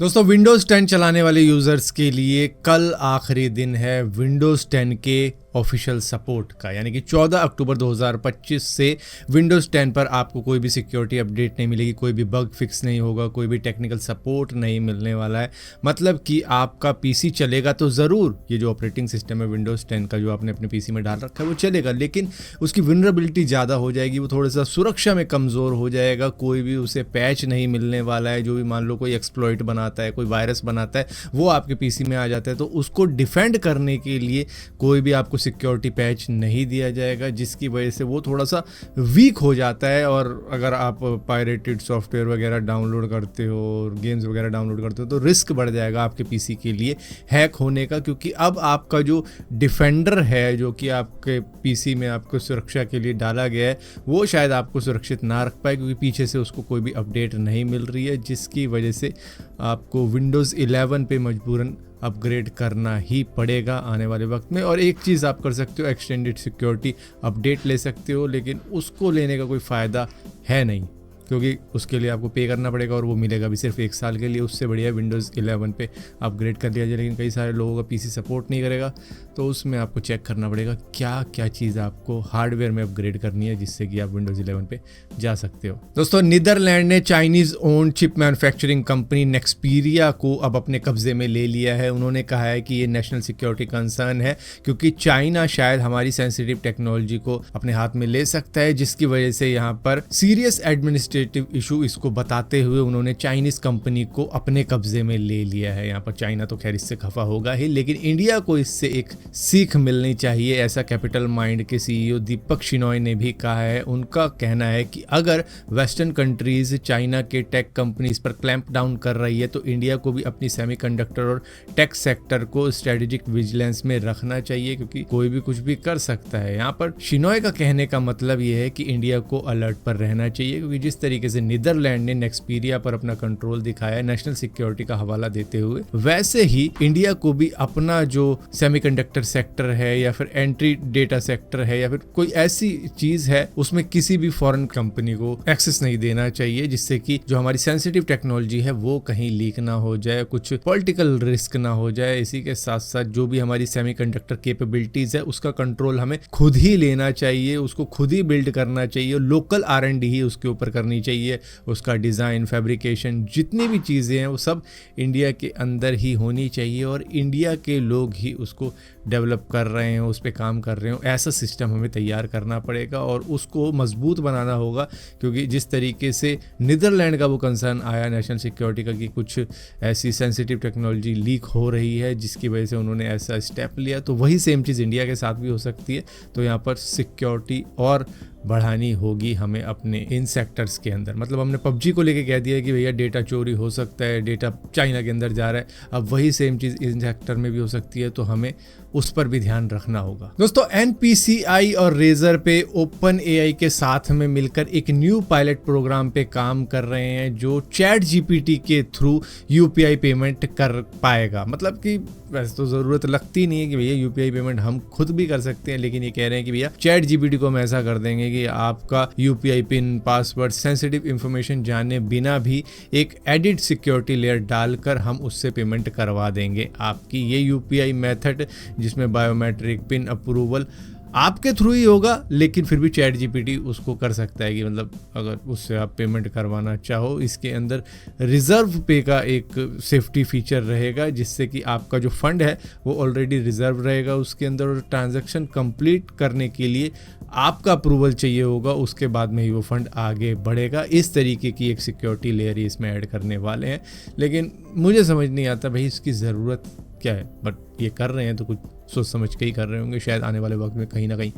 दोस्तों विंडोज़ 10 चलाने वाले यूज़र्स के लिए कल आखिरी दिन है विंडोज़ 10 के ऑफिशियल सपोर्ट का, यानी कि 14 अक्टूबर 2025 से विंडोज़ 10 पर आपको कोई भी सिक्योरिटी अपडेट नहीं मिलेगी, कोई भी बग फिक्स नहीं होगा, कोई भी टेक्निकल सपोर्ट नहीं मिलने वाला है। मतलब कि आपका पीसी चलेगा तो ज़रूर, ये जो ऑपरेटिंग सिस्टम है विंडोज़ 10 का जो आपने अपने पीसी में डाल रखा है वो चलेगा, लेकिन उसकी वल्नरेबिलिटी ज़्यादा हो जाएगी, वो थोड़ा सा सुरक्षा में कमज़ोर हो जाएगा। कोई भी उसे पैच नहीं मिलने वाला है। जो भी मान लो कोई एक्सप्लॉइट बनाता है, कोई वायरस बनाता है, वो आपके पीसी में आ जाता है, तो उसको डिफेंड करने के लिए कोई भी आपको सिक्योरिटी पैच नहीं दिया जाएगा, जिसकी वजह से वो थोड़ा सा वीक हो जाता है। और अगर आप पायरेटेड सॉफ्टवेयर वगैरह डाउनलोड करते हो और गेम्स वगैरह डाउनलोड करते हो तो रिस्क बढ़ जाएगा आपके पीसी के लिए हैक होने का, क्योंकि अब आपका जो डिफेंडर है जो कि आपके पीसी में आपको सुरक्षा के लिए डाला गया है वो शायद आपको सुरक्षित ना रख पाए, क्योंकि पीछे से उसको कोई भी अपडेट नहीं मिल रही है, जिसकी वजह से आपको विंडोज़ 11 पे मजबूरन अपग्रेड करना ही पड़ेगा आने वाले वक्त में। और एक चीज़ आप कर सकते हो, एक्सटेंडेड सिक्योरिटी अपडेट ले सकते हो, लेकिन उसको लेने का कोई फ़ायदा है नहीं, क्योंकि उसके लिए आपको पे करना पड़ेगा और वो मिलेगा भी सिर्फ 1 साल के लिए। उससे बढ़िया विंडोज़ 11 पे अपग्रेड कर लिया जाए, लेकिन कई सारे लोगों का पीसी सपोर्ट नहीं करेगा, तो उसमें आपको चेक करना पड़ेगा क्या क्या चीज़ आपको हार्डवेयर में अपग्रेड करनी है, जिससे कि आप विंडोज़ 11 पे जा सकते हो। दोस्तों नीदरलैंड ने Chinese owned chip manufacturing company Nexperia को अब अपने कब्जे में ले लिया है। उन्होंने कहा है कि ये नेशनल सिक्योरिटी कंसर्न है, क्योंकि चाइना शायद हमारी सेंसिटिव टेक्नोलॉजी को अपने हाथ में ले सकता है, जिसकी वजह से यहाँ पर सीरियस एडमिनिस्ट्रेटिव इशू इसको बताते हुए उन्होंने चाइनीज कंपनी को अपने कब्जे में ले लिया है। यहाँ पर चाइना तो खैर इससे खफा होगा ही, लेकिन इंडिया को इससे एक सीख मिलनी चाहिए, ऐसा कैपिटल माइंड के सीईओ दीपक शिनॉय ने भी कहा है। उनका कहना है कि अगर वेस्टर्न कंट्रीज चाइना के टेक कंपनीज पर क्लैंप डाउन कर रही है तो इंडिया को भी अपनी सेमीकंडक्टर और टेक सेक्टर को स्ट्रेटेजिक विजिलेंस में रखना चाहिए, क्योंकि कोई भी कुछ भी कर सकता है। यहाँ पर शिनॉय का कहने का मतलब ये है कि इंडिया को अलर्ट पर रहना चाहिए, क्योंकि जिस तरीके से नीदरलैंड ने नेक्सपीरिया पर अपना कंट्रोल दिखाया नेशनल सिक्योरिटी का हवाला देते हुए, वैसे ही इंडिया को भी अपना जो सेमीकंडक्टर सेक्टर है या फिर एंट्री डेटा सेक्टर है या फिर कोई ऐसी चीज है उसमें किसी भी फॉरेन कंपनी को एक्सेस नहीं देना चाहिए, जिससे कि जो हमारी सेंसिटिव टेक्नोलॉजी है वो कहीं लीक ना हो जाए, कुछ पॉलिटिकल रिस्क ना हो जाए। इसी के साथ साथ जो भी हमारी सेमीकंडक्टर कैपेबिलिटीज है उसका कंट्रोल हमें खुद ही लेना चाहिए, उसको खुद ही बिल्ड करना चाहिए, लोकल R&D ही उसके ऊपर करनी चाहिए। उसका डिज़ाइन, फैब्रिकेशन, जितनी भी चीज़ें हैं वो सब इंडिया के अंदर ही होनी चाहिए और इंडिया के लोग ही उसको डेवलप कर रहे हैं, उस पर काम कर रहे हो। ऐसा सिस्टम हमें तैयार करना पड़ेगा और उसको मजबूत बनाना होगा, क्योंकि जिस तरीके से नीदरलैंड का वो कंसर्न आया नेशनल सिक्योरिटी का कि कुछ ऐसी सेंसिटिव टेक्नोलॉजी लीक हो रही है जिसकी वजह से उन्होंने ऐसा स्टेप लिया, तो वही सेम चीज़ इंडिया के साथ भी हो सकती है। तो यहाँ पर सिक्योरिटी और बढ़ानी होगी हमें अपने इन सेक्टर्स के अंदर। मतलब हमने पबजी को लेके कह दिया कि भैया डेटा चोरी हो सकता है, डेटा चाइना के अंदर जा रहा है, अब वही सेम चीज़ इन सेक्टर में भी हो सकती है, तो हमें उस पर भी ध्यान रखना होगा। दोस्तों NPCI और रेजर पे ओपन AI के साथ में मिलकर एक न्यू पायलट प्रोग्राम पे काम कर रहे हैं जो चैट GPT के थ्रू UPI पेमेंट कर पाएगा। मतलब कि वैसे तो ज़रूरत लगती नहीं है कि भैया UPI पेमेंट हम खुद भी कर सकते हैं, लेकिन ये कह रहे हैं कि भैया चैट GPT को हम ऐसा कर देंगे कि आपका UPI pin, password, sensitive information जाने बिना भी एक एडिट सिक्योरिटी लेयर डालकर हम उससे पेमेंट करवा देंगे आपकी। ये UPI मेथड जिसमें बायोमेट्रिक, पिन अप्रूवल आपके थ्रू ही होगा, लेकिन फिर भी चैट GPT उसको कर सकता है कि मतलब अगर उससे आप पेमेंट करवाना चाहो। इसके अंदर रिजर्व पे का एक सेफ्टी फीचर रहेगा, जिससे कि आपका जो फंड है वो ऑलरेडी रिजर्व रहेगा उसके अंदर, और ट्रांजैक्शन कंप्लीट करने के लिए आपका अप्रूवल चाहिए होगा, उसके बाद में ही वो फंड आगे बढ़ेगा। इस तरीके की एक सिक्योरिटी लेयर ही इसमें ऐड करने वाले हैं, लेकिन मुझे समझ नहीं आता भाई इसकी ज़रूरत क्या है, बट ये कर रहे हैं तो कुछ सोच समझ के ही कर रहे होंगे, शायद आने वाले वक्त में कहीं ना कहीं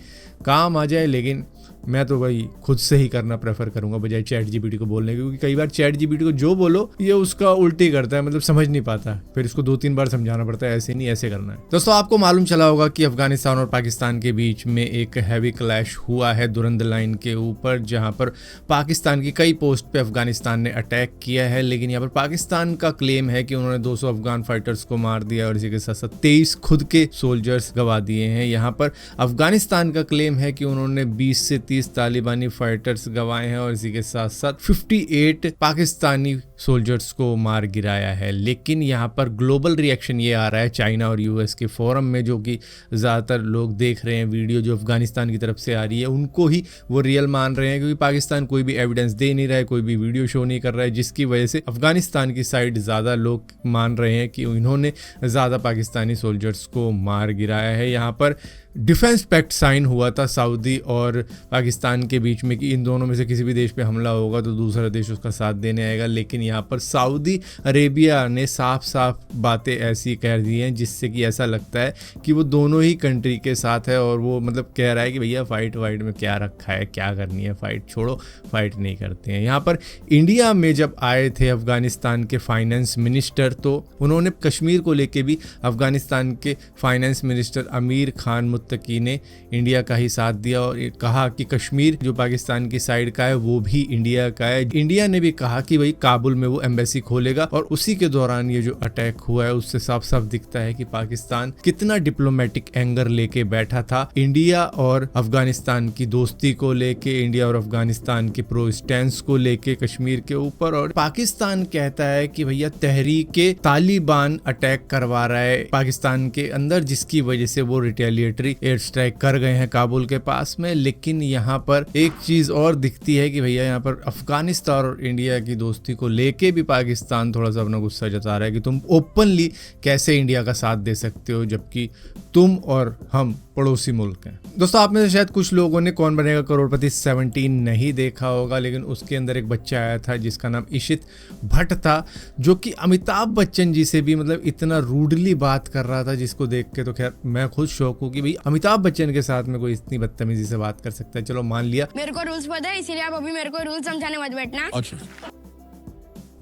काम आ जाए। लेकिन मैं तो भाई खुद से ही करना प्रेफर करूंगा बजाय चैट GPT को बोलने के, क्योंकि कई बार चैट GPT को जो बोलो ये उसका उल्टी करता है, मतलब समझ नहीं पाता, फिर इसको 2-3 बार समझाना पड़ता है, ऐसे नहीं ऐसे करना है। दोस्तों आपको मालूम चला होगा कि अफगानिस्तान और पाकिस्तान के बीच में एक हैवी क्लैश हुआ है दुरंद लाइन के ऊपर, जहां पर पाकिस्तान की कई पोस्ट पे अफगानिस्तान ने अटैक किया है, लेकिन यहाँ पर पाकिस्तान का क्लेम है कि उन्होंने 200 अफगान फाइटर्स को मार दिया और इसी के साथ साथ 23 खुद के सोल्जर्स गवा दिए हैं। यहाँ पर अफगानिस्तान का क्लेम है कि उन्होंने 20 से 30 तालिबानी फाइटर्स गवाए हैं और इसी के साथ साथ 58 पाकिस्तानी सोल्जर्स को मार गिराया है। लेकिन यहाँ पर ग्लोबल रिएक्शन ये आ रहा है चाइना और यूएस के फोरम में, जो कि ज़्यादातर लोग देख रहे हैं वीडियो जो अफगानिस्तान की तरफ से आ रही है, उनको ही वो रियल मान रहे हैं, क्योंकि पाकिस्तान कोई भी एविडेंस दे नहीं रहा है, कोई भी वीडियो शो नहीं कर रहा है, जिसकी वजह से अफगानिस्तान की साइड ज़्यादा लोग मान रहे हैं कि इन्होंने ज़्यादा पाकिस्तानी सोल्जर्स को मार गिराया है। यहाँ पर डिफेंस पैक्ट साइन हुआ था सऊदी और पाकिस्तान के बीच में कि इन दोनों में से किसी भी देश पे हमला होगा तो दूसरा देश उसका साथ देने आएगा। लेकिन यहाँ पर सऊदी अरेबिया ने साफ साफ बातें ऐसी कह दी हैं जिससे कि ऐसा लगता है कि वो दोनों ही कंट्री के साथ है, और वो मतलब कह रहा है कि भैया फाइट में क्या रखा है, क्या करनी है, फाइट छोड़ो, फाइट नहीं करते हैं। यहाँ पर इंडिया में जब आए थे अफगानिस्तान के फाइनेंस मिनिस्टर, तो उन्होंने कश्मीर को लेके भी अफगानिस्तान के फाइनेंस मिनिस्टर अमीर खान मुत्तकी ने इंडिया का ही साथ दिया और कहा कि कश्मीर जो पाकिस्तान की साइड का है वो भी इंडिया का है। इंडिया ने भी कहा कि भाई काबुल में वो एम्बेसी खोलेगा, और उसी के दौरान ये जो अटैक हुआ है उससे साफ साफ दिखता है कि पाकिस्तान कितना डिप्लोमेटिक एंगर लेके बैठा था इंडिया और अफगानिस्तान की दोस्ती को लेके, इंडिया और अफगानिस्तान के प्रो स्टैंस को लेके कश्मीर के ऊपर। और पाकिस्तान कहता है कि भैया तहरीके तालिबान अटैक करवा रहा है पाकिस्तान के अंदर, जिसकी वजह से वो रिटेलिएटरी एयर स्ट्राइक कर गए हैं काबुल के पास में। लेकिन यहाँ पर एक चीज और दिखती है कि भैया यहाँ पर अफगानिस्तान और इंडिया की दोस्ती को लेके भी पाकिस्तान थोड़ा सा अपना गुस्सा जता रहा है कि तुम ओपनली कैसे इंडिया का साथ दे सकते हो जबकि तुम और हम पड़ोसी मुल्क हैं। दोस्तों, आप में से शायद कुछ लोगों ने कौन बनेगा करोड़पति 17 नहीं देखा होगा, लेकिन उसके अंदर एक बच्चा आया था जिसका नाम इशित भट्ट था, जो कि अमिताभ बच्चन जी से भी मतलब इतना रूडली बात कर रहा था, जिसको देख के तो खैर मैं खुद शौक हूँ कि भाई अमिताभ बच्चन के साथ में कोई इतनी बदतमीजी से बात कर सकता है। चलो मान लिया मेरे को रूल्स पता है, इसीलिए आप अभी मेरे को रूल समझाने मत बैठना। अच्छा,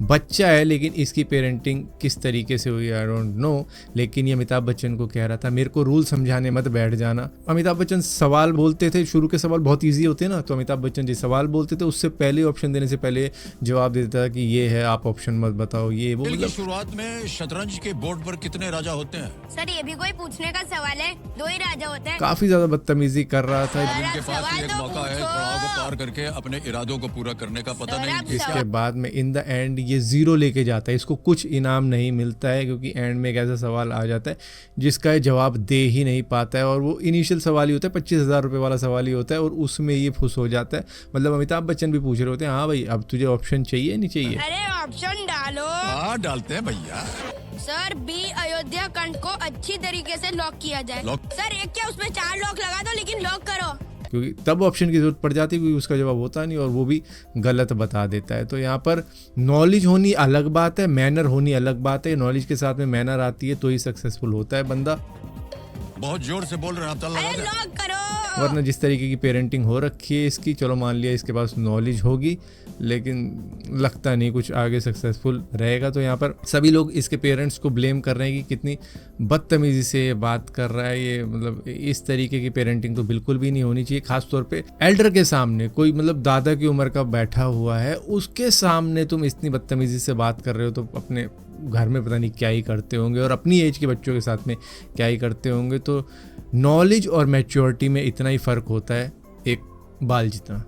बच्चा है, लेकिन इसकी पेरेंटिंग किस तरीके से हुई आई डोंट नो। लेकिन ये अमिताभ बच्चन को कह रहा था मेरे को रूल समझाने मत बैठ जाना। अमिताभ बच्चन सवाल बोलते थे, शुरू के सवाल बहुत इजी होते हैं ना, तो अमिताभ बच्चन जी सवाल बोलते थे, उससे पहले ऑप्शन देने से पहले जवाब देता था कि ये है, आप ऑप्शन मत बताओ, ये वो। मतलब शुरुआत में शतरंज के बोर्ड पर कितने राजा होते हैं? सर ये भी कोई पूछने का सवाल है? 2 ही राजा होते हैं। काफी ज्यादा बदतमीजी कर रहा था। उनके पास एक मौका है पड़ाव को पार करके अपने इरादों को पूरा करने का, पता नहीं इसके बाद में इन द एंड ये 0 लेके जाता है, इसको कुछ इनाम नहीं मिलता है, क्योंकि एंड में एक ऐसा सवाल आ जाता है जिसका जवाब दे ही नहीं पाता है, और वो इनिशियल सवाल ही होता है, 25,000 रुपये वाला सवाल ही होता है, और उसमें ये फुस हो जाता है। मतलब अमिताभ बच्चन भी पूछ रहे होते हैं हाँ भाई अब तुझे ऑप्शन चाहिए नहीं चाहिए? अरे ऑप्शन डालो। हाँ डालते हैं भैया। सर बी अयोध्या खंड को अच्छी तरीके से लॉक किया जाए। सर एक क्या उसमें 4 लॉक लगा दो, लेकिन लॉक करो, क्योंकि तब ऑप्शन की जरूरत पड़ जाती है, क्योंकि उसका जवाब होता नहीं और वो भी गलत बता देता है। तो यहाँ पर नॉलेज होनी अलग बात है, मैनर होनी अलग बात है। नॉलेज के साथ में मैनर आती है तो ही सक्सेसफुल होता है बंदा। बहुत जोर से बोल रहे हैं आप, अरे लॉक करो। वरना जिस तरीके की पेरेंटिंग हो रखी है इसकी, चलो मान लिया इसके पास नॉलेज होगी, लेकिन लगता नहीं कुछ आगे सक्सेसफुल रहेगा। तो यहाँ पर सभी लोग इसके पेरेंट्स को ब्लेम कर रहे हैं कि कितनी बदतमीजी से ये बात कर रहा है। ये मतलब इस तरीके की पेरेंटिंग तो बिल्कुल भी नहीं होनी चाहिए, खासतौर पे एल्डर के सामने। कोई मतलब दादा की उम्र का बैठा हुआ है, उसके सामने तुम इतनी बदतमीजी से बात कर रहे हो, तो अपने घर में पता नहीं क्या ही करते होंगे, और अपनी एज के बच्चों के साथ में क्या ही करते होंगे। तो नॉलेज और मैच्योरिटी में इतना ही फ़र्क होता है, एक बाल जितना।